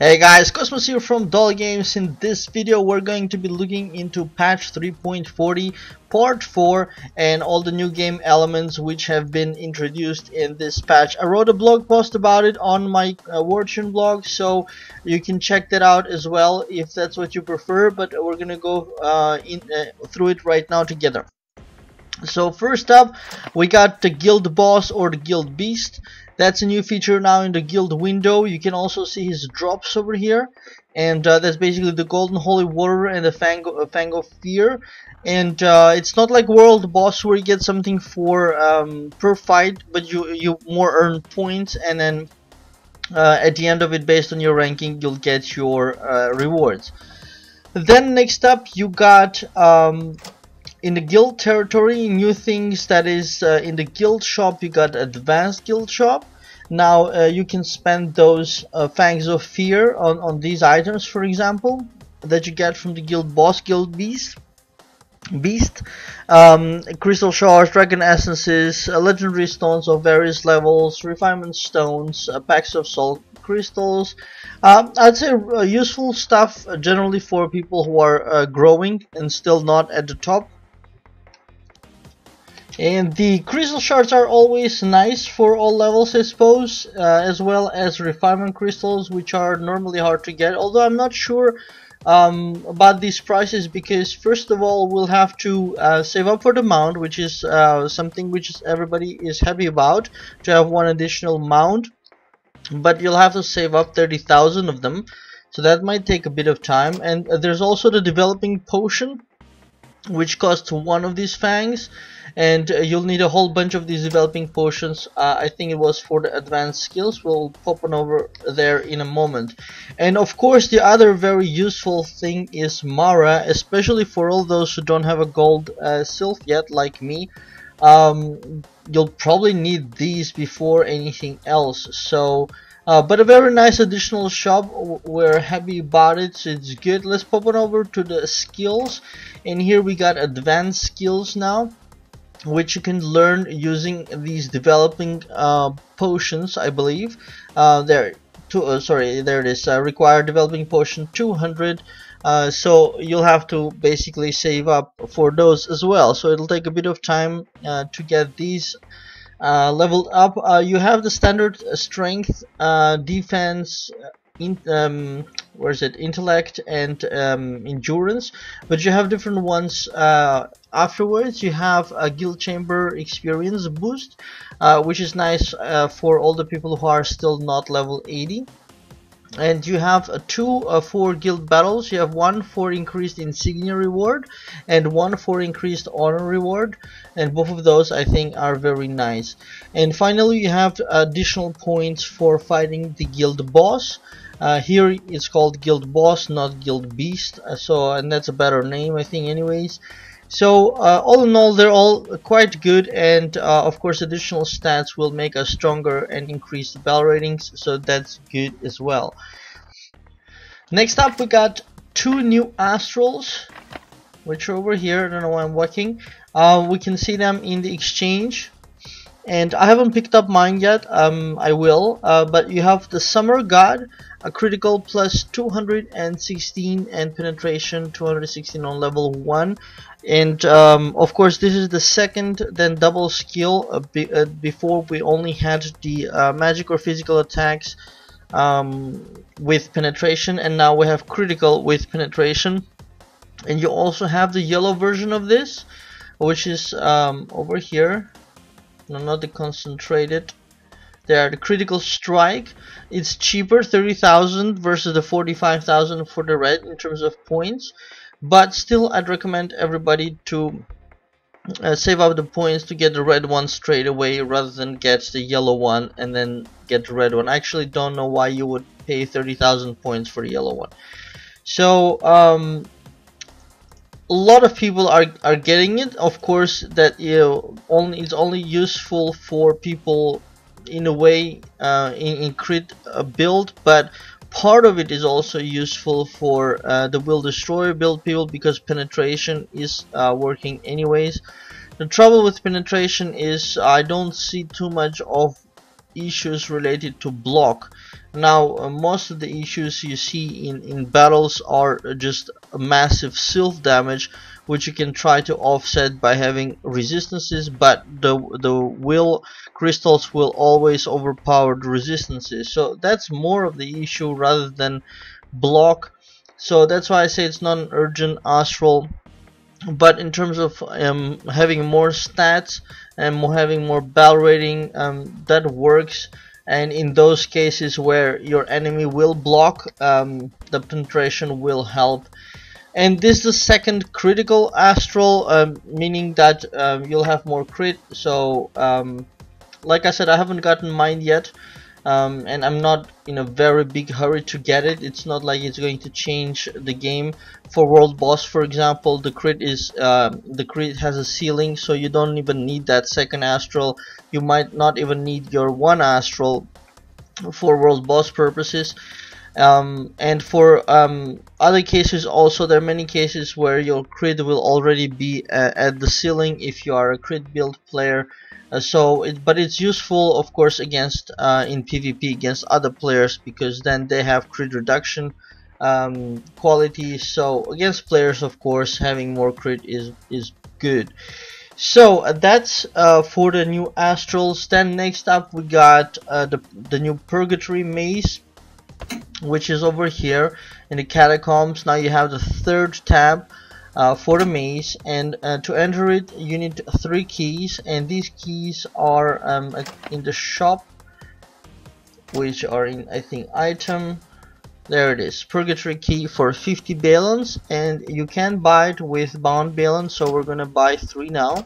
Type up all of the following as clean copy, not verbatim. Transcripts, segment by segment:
Hey guys, Cosmos here from Doll Games. In this video we're going to be looking into patch 3.40 part 4 and all the new game elements which have been introduced in this patch. I wrote a blog post about it on my Wartune blog, so you can check that out as well if that's what you prefer, but we're gonna go through it right now together. So first up, we got the guild boss or the guild beast. That's a new feature now in the guild window. You can also see his drops over here, and that's basically the golden holy water and the fang of fear. And it's not like world boss where you get something for per fight, but you more earn points, and then at the end of it, based on your ranking, you'll get your rewards. Then next up, you got in the guild territory, new things. That is in the guild shop, you got advanced guild shop. Now you can spend those fangs of fear on these items, for example, that you get from the guild boss, guild beast, crystal shards, dragon essences, legendary stones of various levels, refinement stones, packs of soul crystals. I'd say useful stuff generally for people who are growing and still not at the top. And the crystal shards are always nice for all levels, I suppose, as well as refinement crystals, which are normally hard to get, although I'm not sure about these prices, because first of all we'll have to save up for the mount, which is something which everybody is happy about, to have one additional mount, but you'll have to save up 30,000 of them, so that might take a bit of time. And there's also the developing potion, which costs one of these fangs, and you'll need a whole bunch of these developing potions. I think it was for the advanced skills. We'll pop on over there in a moment. And of course the other very useful thing is Mara, especially for all those who don't have a gold sylph yet, like me. You'll probably need these before anything else, so but a very nice additional shop. We're happy about it, so it's good. Let's pop on over to the skills, and here we got advanced skills now, which you can learn using these developing potions, I believe. There it is. Require developing potion 200. So you'll have to basically save up for those as well. So it'll take a bit of time to get these leveled up. You have the standard strength, defense, intellect, and endurance, but you have different ones afterwards. You have a guild chamber experience boost, which is nice for all the people who are still not level 80. And you have two for guild battles. You have one for increased insignia reward and one for increased honor reward, and both of those I think are very nice. And finally you have additional points for fighting the guild boss. Here it's called guild boss, not guild beast, and that's a better name, I think, anyways. So all in all, they're all quite good, and of course additional stats will make us stronger and increase the battle ratings, so that's good as well. Next up, we got two new astrals, which are over here. I don't know why I'm walking. We can see them in the exchange, and I haven't picked up mine yet. I will, but you have the Summer God, a critical plus 216 and penetration 216 on level 1. And of course this is the second then double skill. Before we only had the magic or physical attacks with penetration, and now we have critical with penetration. And you also have the yellow version of this, which is over here. No, not the concentrated. There, the critical strike. It's cheaper, 30,000 versus the 45,000 for the red in terms of points, but still I'd recommend everybody to save up the points to get the red one straight away rather than get the yellow one and then get the red one. I actually don't know why you would pay 30,000 points for the yellow one. So a lot of people are getting it. Of course that it's only useful for people in a way in crit build, but part of it is also useful for the will destroyer build people, because penetration is working anyways. The trouble with penetration is I don't see too much of issues related to block. Now most of the issues you see in battles are just a massive self damage, which you can try to offset by having resistances, but the will crystals will always overpower the resistances. So that's more of the issue rather than block. So that's why I say it's not an urgent astral. But in terms of having more stats and having more battle rating, that works. And in those cases where your enemy will block, the penetration will help. And this is the second critical astral, meaning that you'll have more crit. So like I said, I haven't gotten mine yet, and I'm not in a very big hurry to get it. It's not like it's going to change the game. For world boss, for example, the crit has a ceiling, so you don't even need that second astral. You might not even need your one astral for world boss purposes. And for other cases also, there are many cases where your crit will already be at the ceiling if you are a crit build player. But it's useful, of course, against in PvP against other players, because then they have crit reduction qualities. So against players, of course, having more crit is good. So that's for the new astrals. Then next up we got the new Purgatory Maze, which is over here in the catacombs. Now you have the third tab for the maze, and to enter it you need 3 keys, and these keys are in the shop, which are in, I think, item. There it is, Purgatory key for 50 balance, and you can buy it with bound balance. So we're gonna buy 3 now.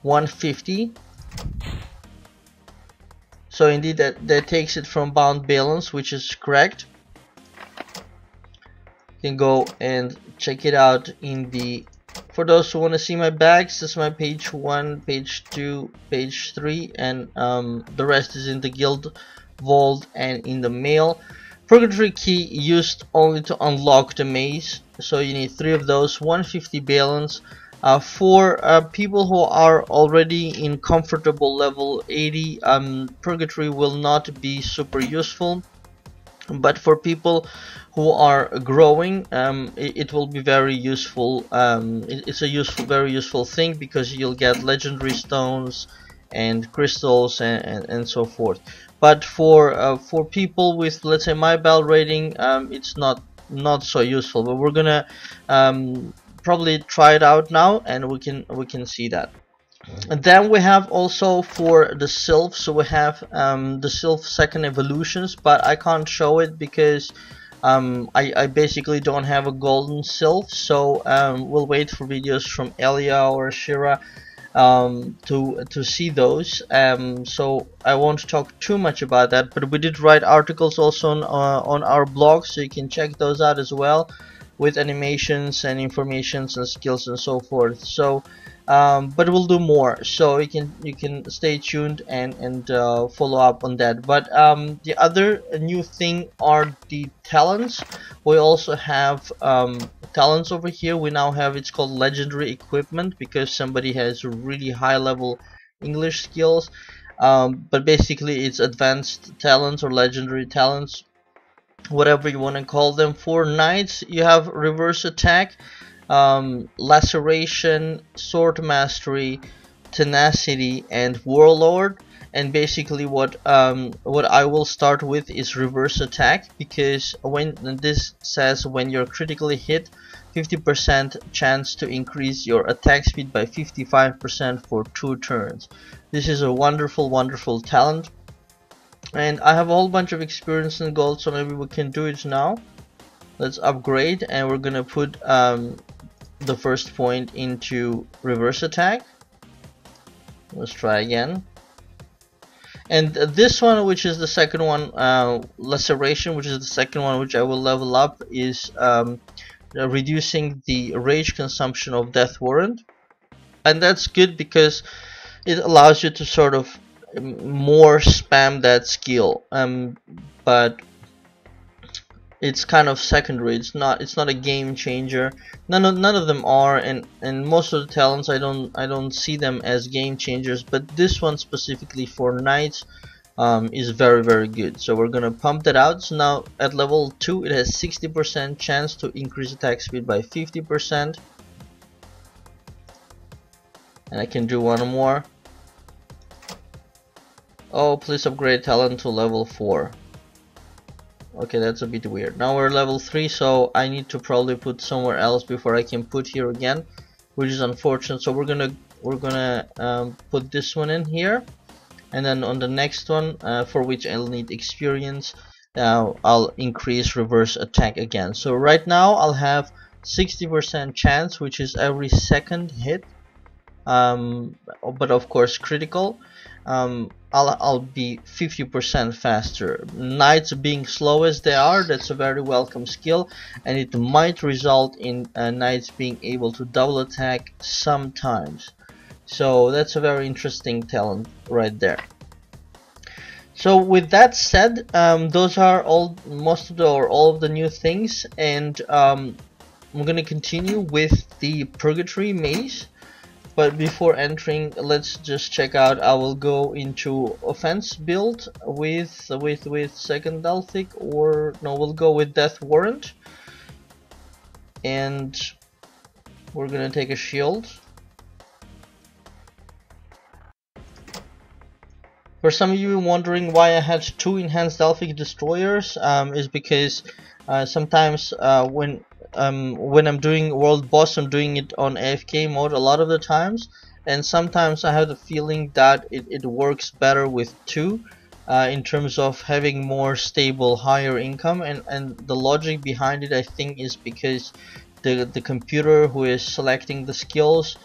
150. So indeed that takes it from bound balance, which is correct. You can go and check it out in the, for those who want to see my bags, this is my page 1, page 2, page 3, and the rest is in the guild vault and in the mail. Purgatory key used only to unlock the maze, so you need 3 of those. 150 balance. For people who are already in comfortable level 80, Purgatory will not be super useful, but for people who are growing, it will be very useful. It's a very useful thing, because you'll get legendary stones and crystals and so forth. But for people with, let's say, my battle rating, it's not so useful. But we're gonna probably try it out now, and we can see that. And then we have also for the sylph, so we have the sylph second evolutions, but I can't show it because I basically don't have a golden sylph. So we'll wait for videos from Elia or Shira to see those. So I won't talk too much about that, but we did write articles also on our blog, so you can check those out as well, with animations and informations and skills and so forth. So but we'll do more, so you can stay tuned and follow up on that. But the other new thing are the talents. We also have talents over here. We now have, it's called legendary equipment, because somebody has really high level English skills, but basically it's advanced talents or legendary talents, whatever you want to call them. For knights you have reverse attack, laceration, sword mastery, tenacity, and warlord. And basically what I will start with is reverse attack, because when this says when you're critically hit, 50% chance to increase your attack speed by 55% for 2 turns. This is a wonderful talent, and I have a whole bunch of experience in gold, so maybe we can do it now. Let's upgrade, and we're gonna put the first point into reverse attack. Let's try again. And this one, which is the second one, laceration, which is the second one which I will level up, is reducing the rage consumption of death warrant. And that's good because it allows you to sort of more spam that skill. But it's kind of secondary. It's not a game changer. None of them are, and most of the talents I don't see them as game changers, but this one specifically for knights is very good. So we're gonna pump that out. So now at level 2 it has 60% chance to increase attack speed by 50%, and I can do one more. Oh, please upgrade talent to level 4. Okay, that's a bit weird. Now we're level 3, so I need to probably put somewhere else before I can put here again, which is unfortunate. So we're gonna put this one in here, and then on the next one, for which I'll need experience, I'll increase reverse attack again. So right now I'll have 60% chance, which is every second hit, but of course critical. I'll be 50% faster. Knights being slow as they are, that's a very welcome skill, and it might result in knights being able to double attack sometimes. So that's a very interesting talent right there. So with that said, those are all of the new things, and I'm gonna continue with the Purgatory Maze. But before entering, let's just check out. I will go into offense build with second Delphic, or no, we'll go with Death Warrant, and we're gonna take a shield. For some of you wondering why I had 2 enhanced Delphic destroyers, is because sometimes when I'm doing world boss, I'm doing it on AFK mode a lot of the times, and sometimes I have the feeling that it works better with 2 in terms of having more stable, higher income, and the logic behind it, I think, is because the computer who is selecting the skills,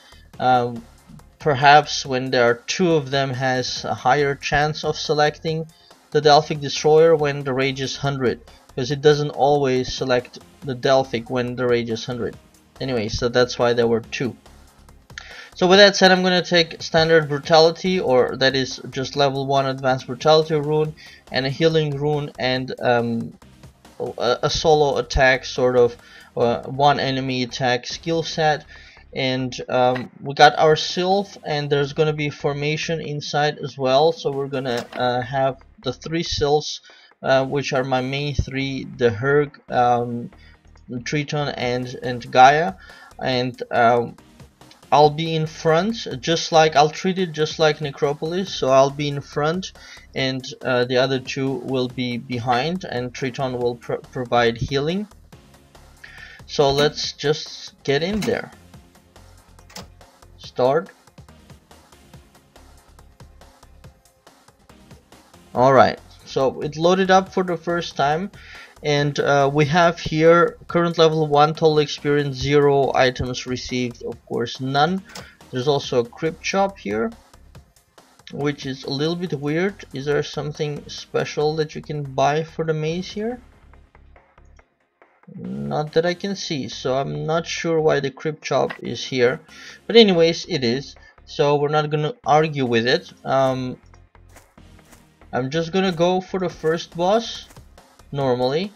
perhaps when there are 2 of them, has a higher chance of selecting the Delphic destroyer when the rage is 100, because it doesn't always select the Delphic when the rage is 100. Anyway, so that's why there were 2. So with that said, I'm going to take standard brutality, or that is just level 1 advanced brutality rune, and a healing rune, and a solo attack, sort of one enemy attack skill set. And we got our sylph, and there's going to be formation inside as well. So we're going to have the 3 sylphs, which are my main 3, the Herg, Triton, and Gaia. And I'll be in front, I'll treat it just like Necropolis. So I'll be in front, and the other 2 will be behind, and Triton will provide healing. So let's just get in there. Start. Alright, so it loaded up for the first time, and we have here current level 1, total experience 0, items received of course none. There's also a crypt shop here, which is a little bit weird. Is there something special that you can buy for the maze here? Not that I can see, so I'm not sure why the crypt shop is here, but anyways, it is, so we're not gonna argue with it. I'm just gonna go for the first boss normally,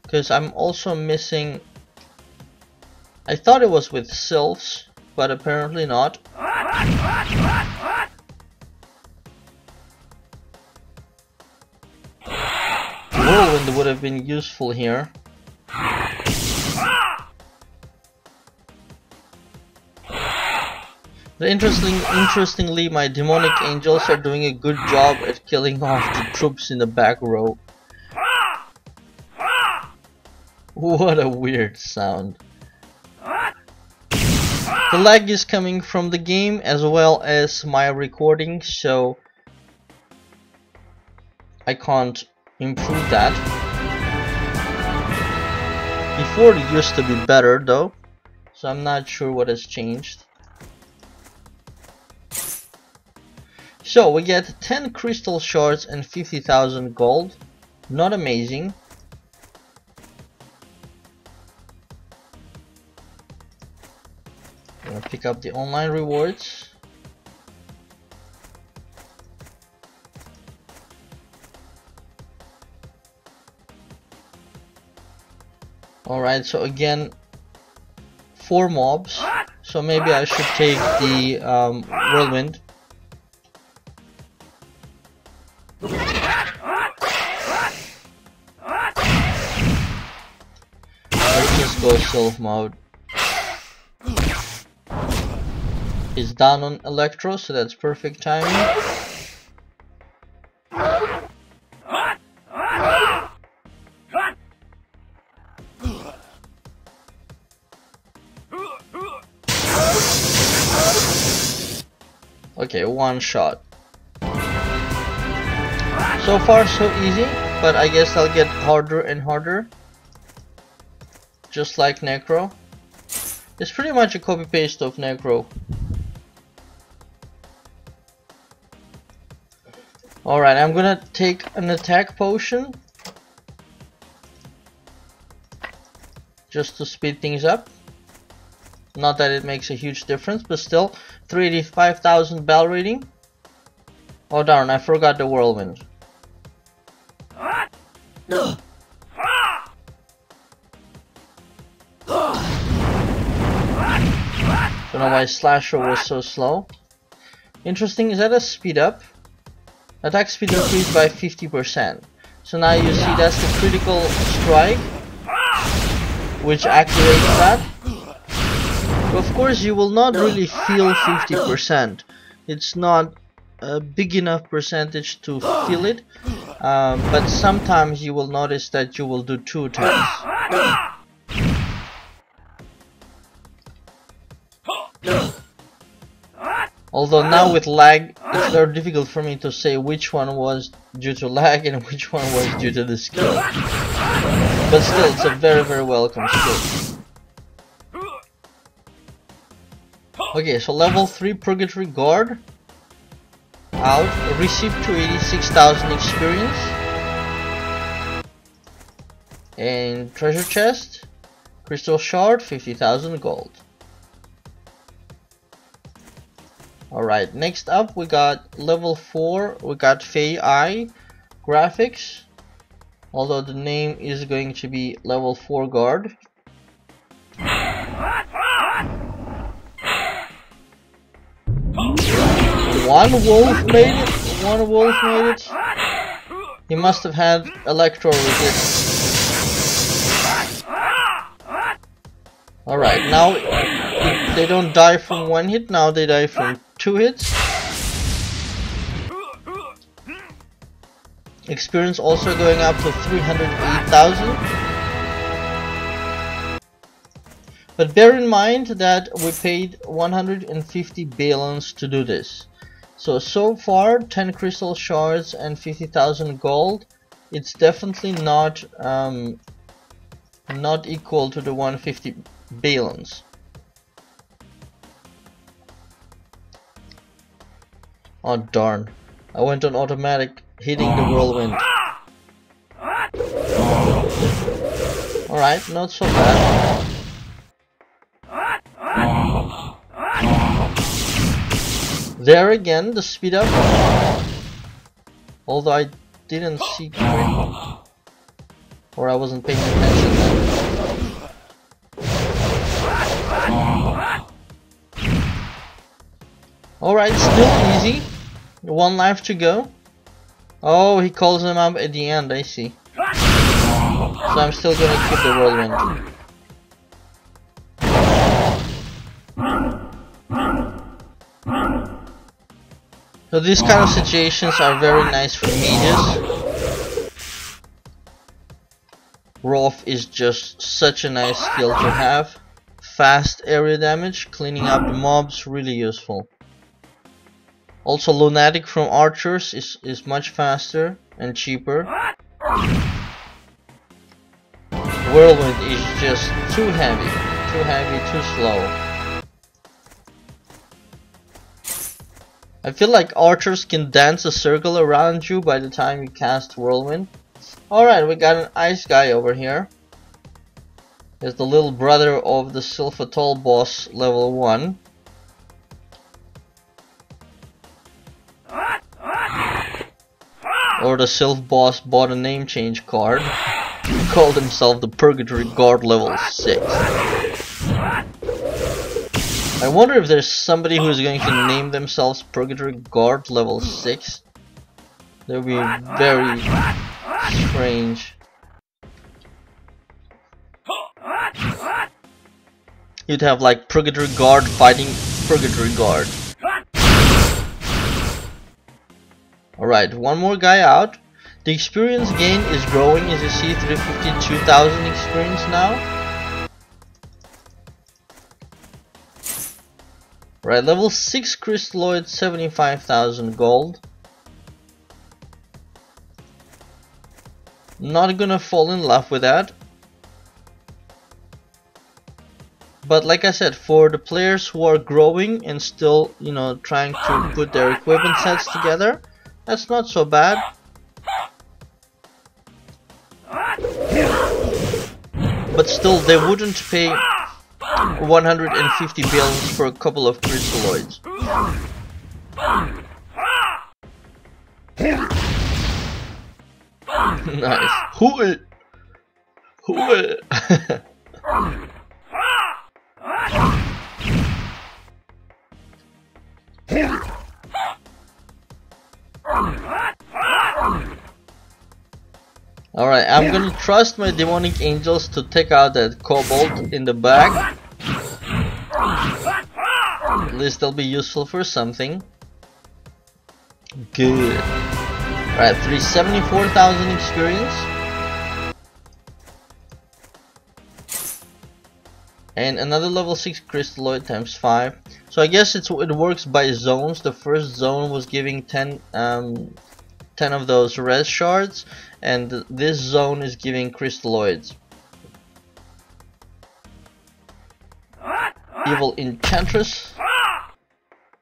because I'm also missing, I thought it was with sylphs, but apparently not. Whirlwind would have been useful here. But interestingly, my demonic angels are doing a good job at killing off the troops in the back row. What a weird sound. The lag is coming from the game as well as my recording, so I can't improve that. Before it used to be better though, so I'm not sure what has changed. So we get 10 crystal shards and 50,000 gold. Not amazing. I'm gonna pick up the online rewards. Alright, so again, 4 mobs. So maybe I should take the whirlwind. Let's just go stealth mode. He's down on electro, so that's perfect timing. Okay, 1 shot. So far so easy, but I guess I'll get harder and harder. Just like Necro. It's pretty much a copy paste of Necro. Alright, I'm gonna take an attack potion just to speed things up. Not that it makes a huge difference, but still, 385,000 bell rating. Oh darn, I forgot the whirlwind. Don't know why Slasher was so slow. Interesting, is that a speed up? Attack speed increased by 50%. So now you see that's the critical strike, which activates that. But of course you will not really feel 50%. It's not a big enough percentage to feel it. But sometimes you will notice that you will do 2 attacks. Although now with lag, it's very difficult for me to say which one was due to lag and which one was due to the skill. But still, it's a very welcome skill. Okay, so level 3 Purgatory Guard. Out. Receive 286,000 experience. And treasure chest. Crystal shard, 50,000 gold. Alright, next up we got level 4, we got Fei Eye graphics. Although the name is going to be level 4 guard. One wolf made it. One wolf made it. He must have had electro resist. Alright, now they don't die from 1 hit, now they die from 2 hits. Experience also going up to 308,000. But bear in mind that we paid 150 balance to do this. So far 10 crystal shards and 50,000 gold. It's definitely not equal to the 150 balance. Oh darn, I went on automatic hitting the whirlwind. Alright, not so bad. There again, the speed up. Although I didn't see crit, or I wasn't paying attention then. Alright, still easy. 1 life to go. Oh, he calls him up at the end, I see. So I'm still gonna keep the whirlwind. So these kind of situations are very nice for mages. Rolf is just such a nice skill to have. Fast area damage, cleaning up the mobs, really useful. Also Lunatic from archers is much faster and cheaper. Whirlwind is just too heavy, too slow. I feel like archers can dance a circle around you by the time you cast Whirlwind. Alright, we got an ice guy over here. He's the little brother of the Sylphatol boss level 1. Or the Sylph boss bought a name change card. Called himself the Purgatory Guard level 6. I wonder if there's somebody who's going to name themselves Purgatory Guard level 6. That would be very strange. You'd have like Purgatory Guard fighting Purgatory Guard. Alright, one more guy out. The experience gain is growing, as you see, 352,000 experience now. Right, level 6 crystalloid, 75,000 gold. Not gonna fall in love with that. But like I said, for the players who are growing and still, you know, trying to put their equipment sets together, that's not so bad. But still, they wouldn't pay 150 billions for a couple of crystalloids. Nice. Hooey! Hooey! Alright, I'm gonna trust my demonic angels to take out that kobold in the back. At least they'll be useful for something. Good. Alright, 374,000 experience. And another level 6 crystalloid times 5. So I guess it works by zones. The first zone was giving 10 of those res shards, and this zone is giving crystalloids. Evil Enchantress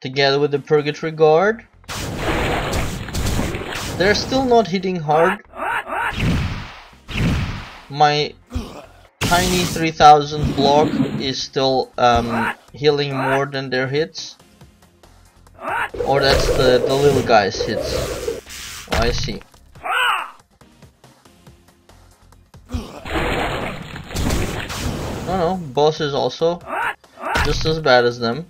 together with the Purgatory Guard. They're still not hitting hard. My tiny 3000 block is still healing more than their hits. Or that's the little guy's hits. Oh, I see. No, boss is also just as bad as them.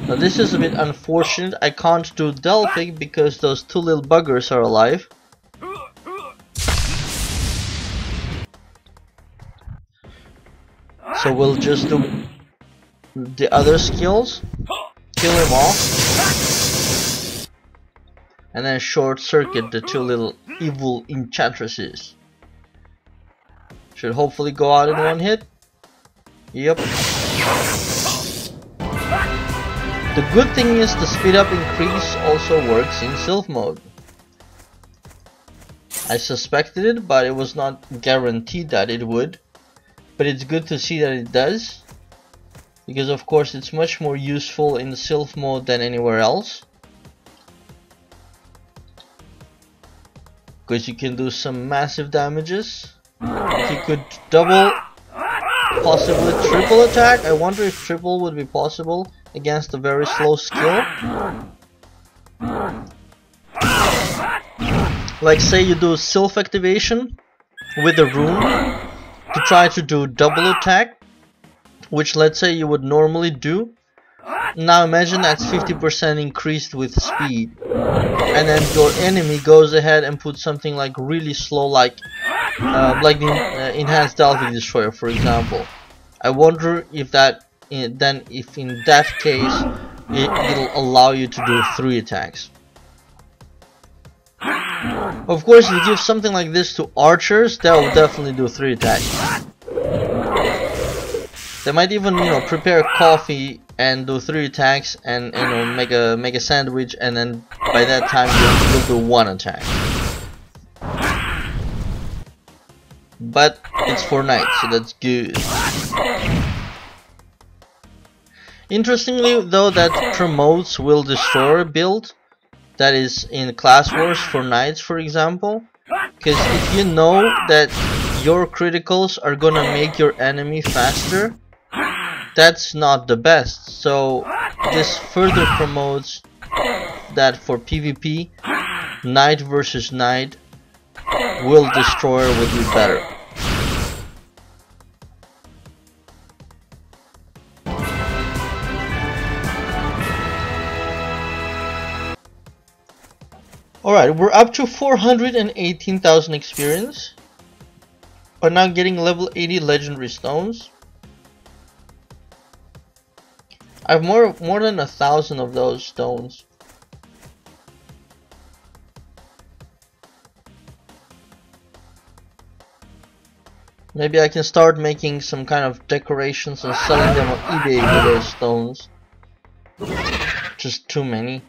Now this is a bit unfortunate. I can't do Delphic because those two little buggers are alive. So we'll just do the other skills, kill him off, and then short circuit the two little evil enchantresses. Should hopefully go out in one hit. Yep. The good thing is the speed up increase also works in Sylph mode. I suspected it, but it was not guaranteed that it would. But it's good to see that it does, because of course it's much more useful in the Sylph mode than anywhere else. Because you can do some massive damages. You could double, possibly triple attack. I wonder if triple would be possible against a very slow skill. Like say you do Sylph activation with a rune to try to do double attack, which let's say you would normally do. Now imagine that's 50% increased with speed, and then your enemy goes ahead and puts something like really slow, like the enhanced Delphic Destroyer, for example. I wonder if that then if in that case it'll allow you to do 3 attacks. Of course, if you give something like this to archers, they'll definitely do 3 attacks. They might even, you know, prepare coffee and do 3 attacks, and you know, make a sandwich, and then by that time you'll do 1 attack. But it's for knights, so that's good. Interestingly though, that promotes Will Destroyer build. That is in class wars for knights, for example. Because if you know that your criticals are gonna make your enemy faster, that's not the best. So this further promotes that for PvP, knight versus knight, will destroyer would be better. Alright, we're up to 418,000 experience. We're now getting level 80 legendary stones. I have more than 1,000 of those stones. Maybe I can start making some kind of decorations and selling them on eBay with those stones. Just too many.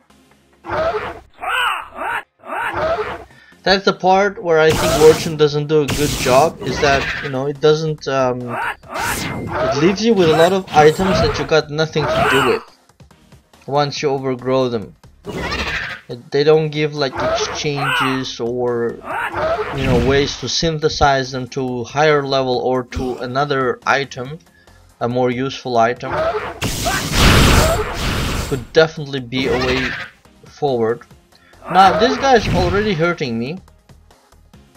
That's the part where I think Wartune doesn't do a good job, is that, you know, it doesn't, it leaves you with a lot of items that you got nothing to do with once you overgrow them. They don't give like exchanges or, you know, ways to synthesize them to higher level or to another item, a more useful item. Could definitely be a way forward. Now this guy is already hurting me,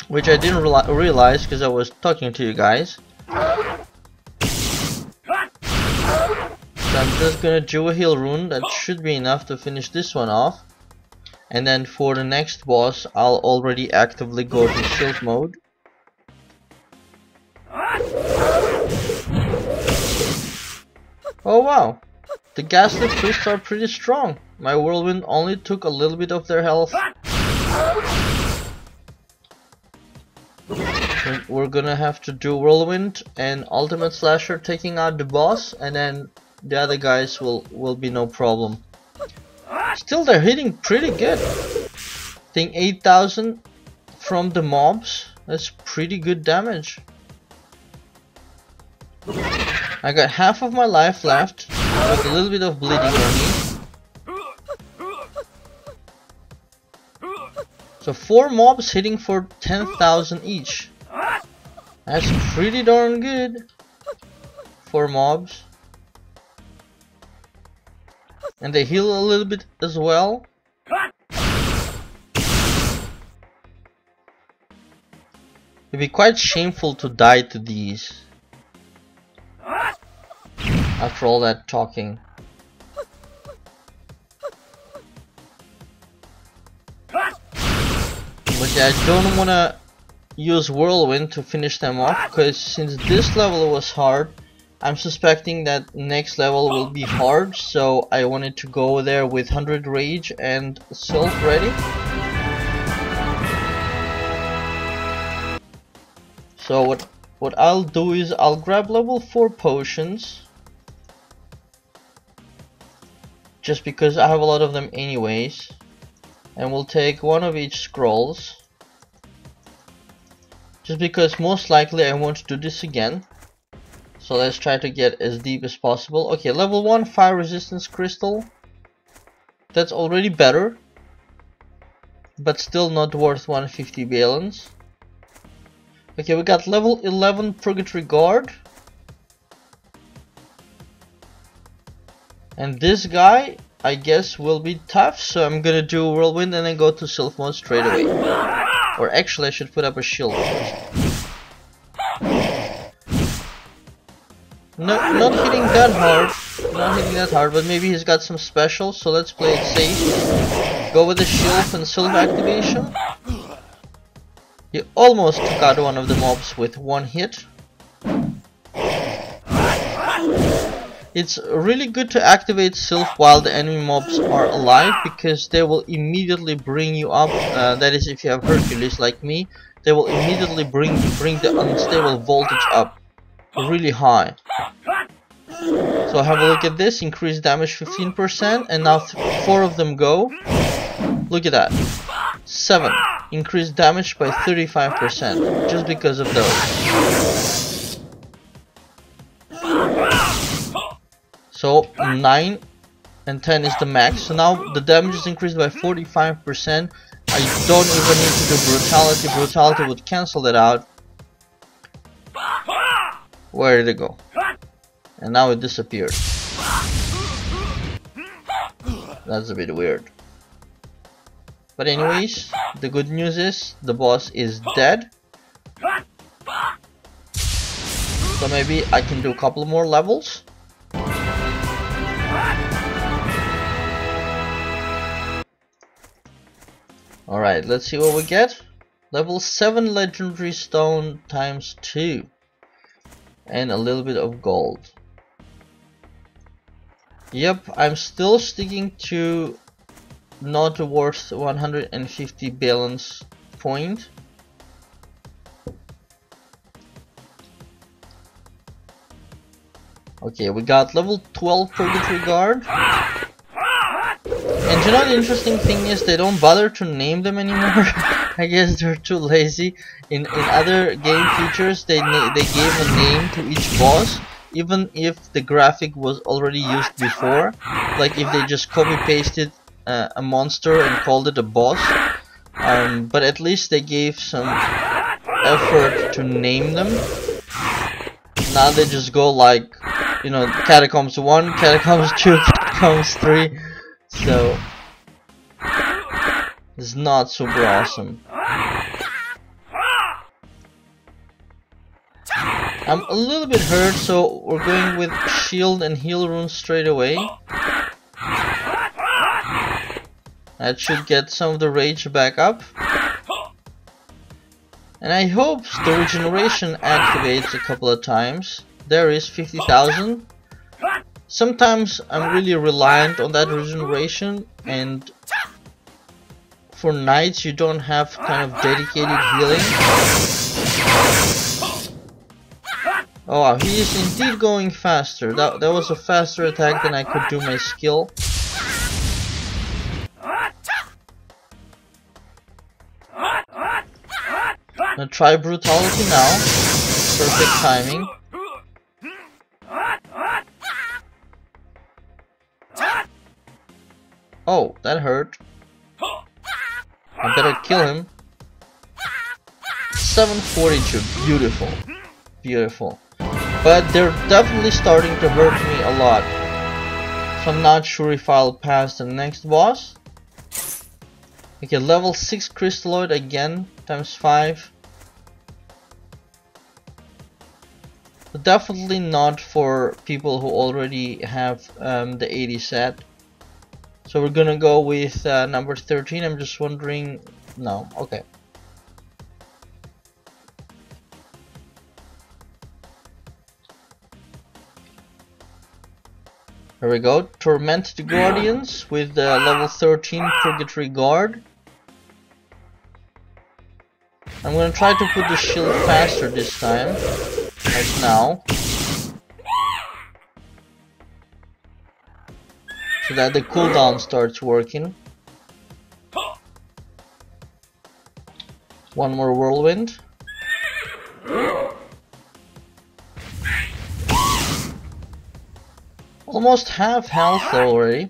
which I didn't realize because I was talking to you guys. So I'm just gonna do a heal rune. That should be enough to finish this one off. And then for the next boss, I'll already actively go to shield mode. Oh wow, the ghastly priests are pretty strong. My whirlwind only took a little bit of their health. We're gonna have to do whirlwind and ultimate slasher taking out the boss, and then the other guys will be no problem. Still, they're hitting pretty good. I think 8,000 from the mobs. That's pretty good damage. I got half of my life left with a little bit of bleeding on me. So 4 mobs hitting for 10,000 each. That's pretty darn good. 4 mobs. And they heal a little bit as well. It'd be quite shameful to die to these after all that talking. But yeah, I don't wanna use whirlwind to finish them off, because since this level was hard, I'm suspecting that next level will be hard, so I wanted to go there with 100 rage and sylph ready. So what I'll do is I'll grab level 4 potions, just because I have a lot of them anyways, and we'll take 1 of each scrolls, just because most likely I want to do this again. So let's try to get as deep as possible. Okay, level 1 fire resistance crystal. That's already better, but still not worth 150 balance. Okay, we got level 11 Purgatory Guard. And this guy, I guess, will be tough, so I'm gonna do whirlwind and then go to sylph mode straight away. Or actually I should put up a shield. No, not hitting that hard, but maybe he's got some specials, so let's play it safe. Go with the shield and sylph activation. He almost took out one of the mobs with 1 hit. It's really good to activate sylph while the enemy mobs are alive, because they will immediately bring you up. That is, if you have Hercules like me, they will immediately bring the unstable voltage up really high. So have a look at this, increased damage 15%, and now 4 of them go. Look at that, 7, increased damage by 35%, just because of those. So 9 and 10 is the max, so now the damage is increased by 45%. I don't even need to do brutality, brutality would cancel that out. Where did it go? And now it disappeared. That's a bit weird. But anyways, the good news is the boss is dead. So maybe I can do a couple more levels. Alright, let's see what we get. Level 7 legendary stone times 2. And a little bit of gold. Yep, I'm still sticking to not worth 150 balance point. Okay, we got level 12 Purgatory Guard. And you know the interesting thing is they don't bother to name them anymore. I guess they're too lazy. In other game features they gave a name to each boss, even if the graphic was already used before. Like if they just copy pasted a monster and called it a boss. But at least they gave some effort to name them. Now they just go like, you know, Catacombs 1, Catacombs 2, Catacombs 3. So it's not super awesome. I'm a little bit hurt, so we're going with shield and heal runes straight away. That should get some of the rage back up. And I hope the regeneration activates a couple of times. There is 50,000. Sometimes I'm really reliant on that regeneration, and for knights you don't have kind of dedicated healing. Oh wow, he is indeed going faster. That was a faster attack than I could do my skill. Now try brutality now. Perfect timing. Oh, that hurt. I better kill him. 742, beautiful. Beautiful. But they're definitely starting to hurt me a lot. So I'm not sure if I'll pass the next boss. Okay, level 6 crystalloid again, times 5. But definitely not for people who already have the 80 set. So we're gonna go with number 13. I'm just wondering. No, okay. Here we go. Torment the Guardians with level 13 Purgatory Guard. I'm gonna try to put the shield faster this time. Like now. So that the cooldown starts working. One more whirlwind. Almost half health already.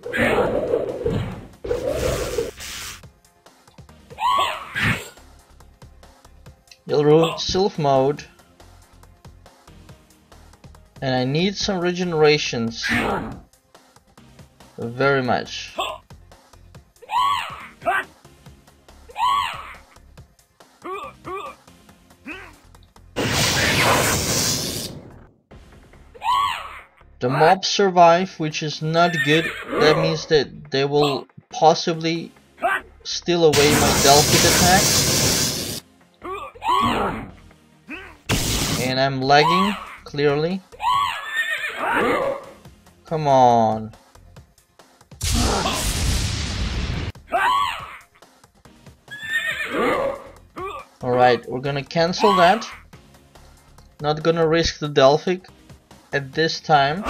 Yellow Sylph mode. And I need some regenerations. Very much. The mobs survive, which is not good. That means that they will possibly steal away my Delphic attack. And I'm lagging, clearly. Come on. Alright, we're gonna cancel that. Not gonna risk the Delphic at this time,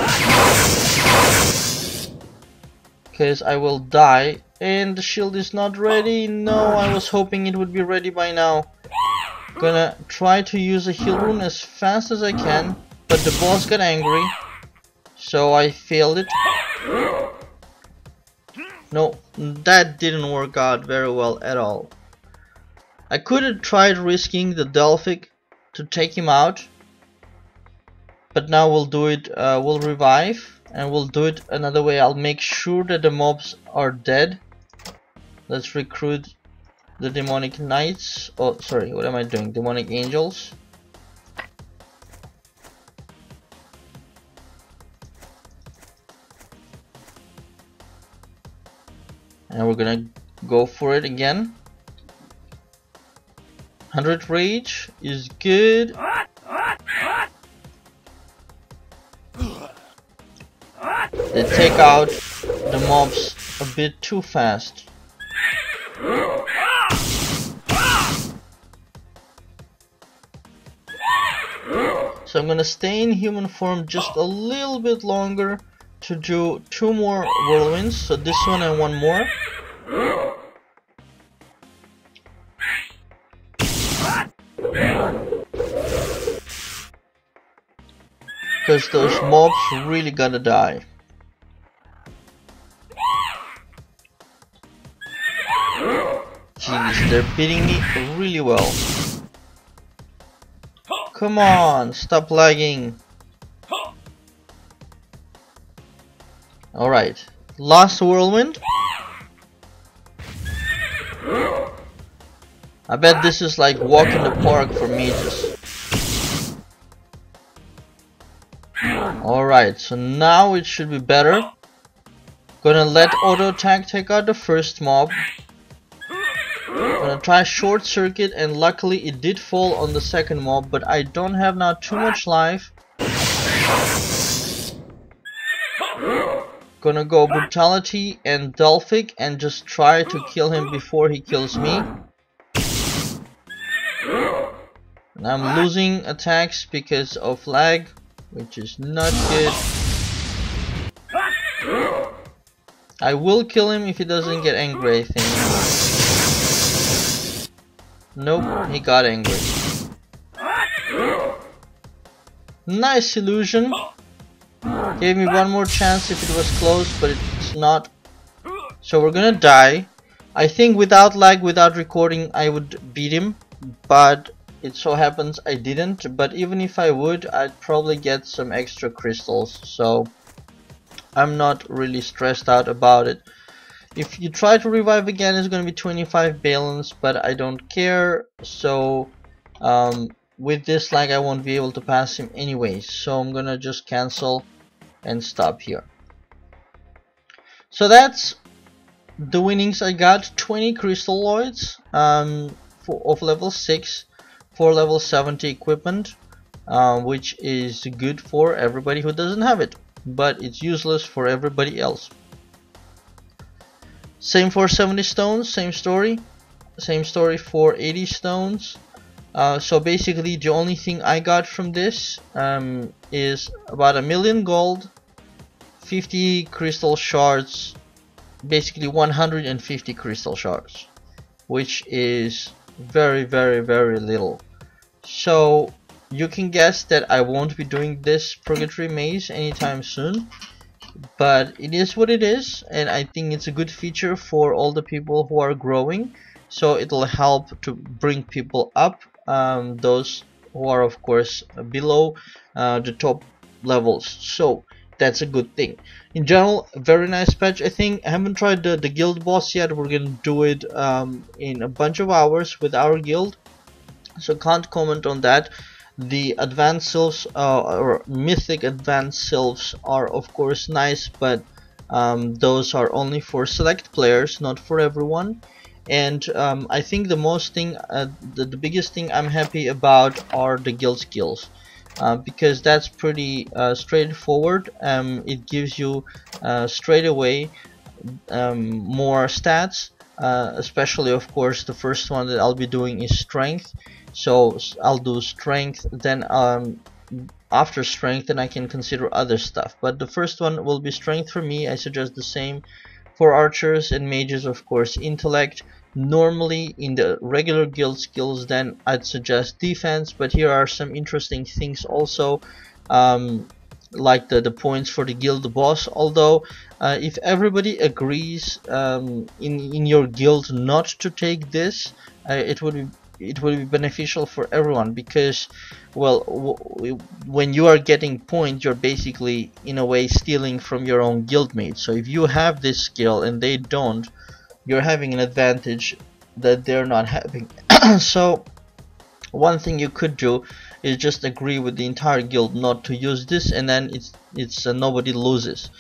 because I will die. And the shield is not ready. No, I was hoping it would be ready by now. Gonna try to use a heal rune as fast as I can, but the boss got angry, so I failed it. No, that didn't work out very well at all. I could have tried risking the Delphic to take him out, but now we'll do it, we'll revive, and we'll do it another way. I'll make sure that the mobs are dead. Let's recruit the demonic knights. Oh, sorry, what am I doing? Demonic angels. And we're gonna go for it again. 100 rage is good. They take out the mobs a bit too fast. So I'm gonna stay in human form just a little bit longer to do 2 more whirlwinds. So this one and 1 more. Because those mobs really gotta die. Jeez, they're beating me really well. Come on, stop lagging. Alright, last whirlwind. I bet this is like walk in the park for mages. Alright, so now it should be better. Gonna let auto attack take out the first mob. Gonna try short circuit, and luckily it did fall on the second mob, but I don't have now too much life. Gonna go brutality and Delphic and just try to kill him before he kills me. And I'm losing attacks because of lag, which is not good. I will kill him if he doesn't get angry, I think. Nope, he got angry. Nice illusion. Gave me 1 more chance if it was close, but it's not. So we're gonna die. I think without lag, without recording, I would beat him, but it so happens I didn't. But even if I would, I'd probably get some extra crystals, so I'm not really stressed out about it. If you try to revive again, it's going to be 25 balance, but I don't care. So with this lag, I won't be able to pass him anyways, so I'm gonna just cancel and stop here. So that's the winnings. I got 20 crystalloids of level 6 for level 70 equipment, which is good for everybody who doesn't have it, but it's useless for everybody else. Same for 70 stones, same story for 80 stones. So basically the only thing I got from this is about 1 million gold, 50 crystal shards, basically 150 crystal shards, which is very little. So you can guess that I won't be doing this Purgatory Maze anytime soon, but it is what it is, and I think it's a good feature for all the people who are growing, so it'll help to bring people up, those who are of course below the top levels. So that's a good thing. In general, a very nice patch. I think I haven't tried the guild boss yet. We're gonna do it in a bunch of hours with our guild, so can't comment on that. The advanced sylphs or mythic advanced sylphs are of course nice, but those are only for select players, not for everyone. And I think the biggest thing I'm happy about are the guild skills, because that's pretty straightforward. It gives you straight away more stats, especially of course the first one that I'll be doing is strength. So I'll do strength, then after strength then I can consider other stuff, but the first one will be strength for me. I suggest the same for archers and mages, of course intellect. Normally in the regular guild skills then I'd suggest defense, but here are some interesting things also, like the points for the guild boss. Although if everybody agrees in your guild not to take this, it it will be beneficial for everyone, because well, when you are getting points, you're basically in a way stealing from your own guildmate. So if you have this skill and they don't, you're having an advantage that they're not having. So one thing you could do is just agree with the entire guild not to use this, and then it's nobody loses.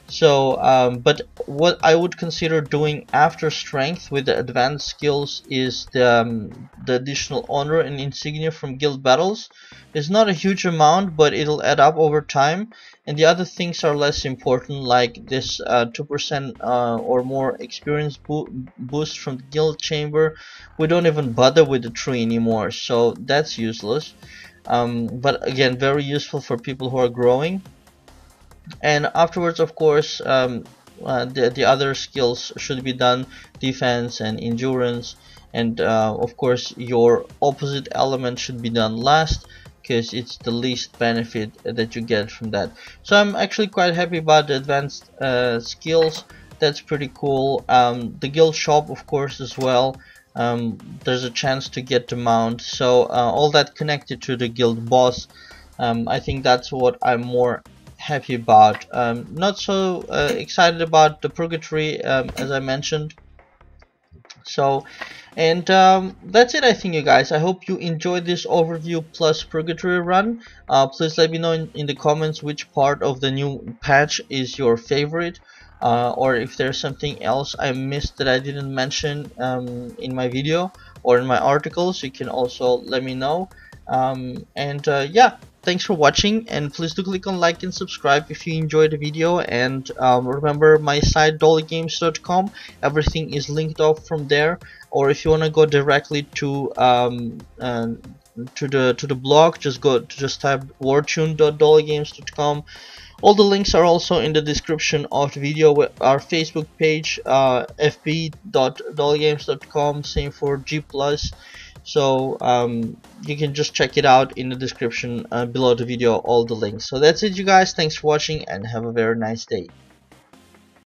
So but what I would consider doing after strength with the advanced skills is the additional honor and insignia from guild battles. It's not a huge amount, but it'll add up over time, and the other things are less important, like this 2% or more experience boost from the guild chamber. We don't even bother with the tree anymore, so that's useless. But again, very useful for people who are growing. And afterwards, of course, the other skills should be done: defense and endurance, and of course your opposite element should be done last, because it's the least benefit that you get from that. So I'm actually quite happy about the advanced skills. That's pretty cool. The guild shop, of course, as well. There's a chance to get the mount, so all that connected to the guild boss. I think that's what I'm more happy about. Not so excited about the Purgatory, as I mentioned. So, and that's it, I think, you guys. I hope you enjoyed this overview plus Purgatory run. Please let me know in the comments which part of the new patch is your favorite, or if there's something else I missed that I didn't mention in my video or in my articles. You can also let me know. Yeah, thanks for watching, and please do click on like and subscribe if you enjoyed the video. And remember my site dollygames.com, everything is linked off from there. Or if you want to go directly to the blog, just type wartune.dollygames.com. All the links are also in the description of the video. Our Facebook page, fb.dollygames.com, same for G+. So you can just check it out in the description below the video, all the links. So that's it, you guys. Thanks for watching, and have a very nice day.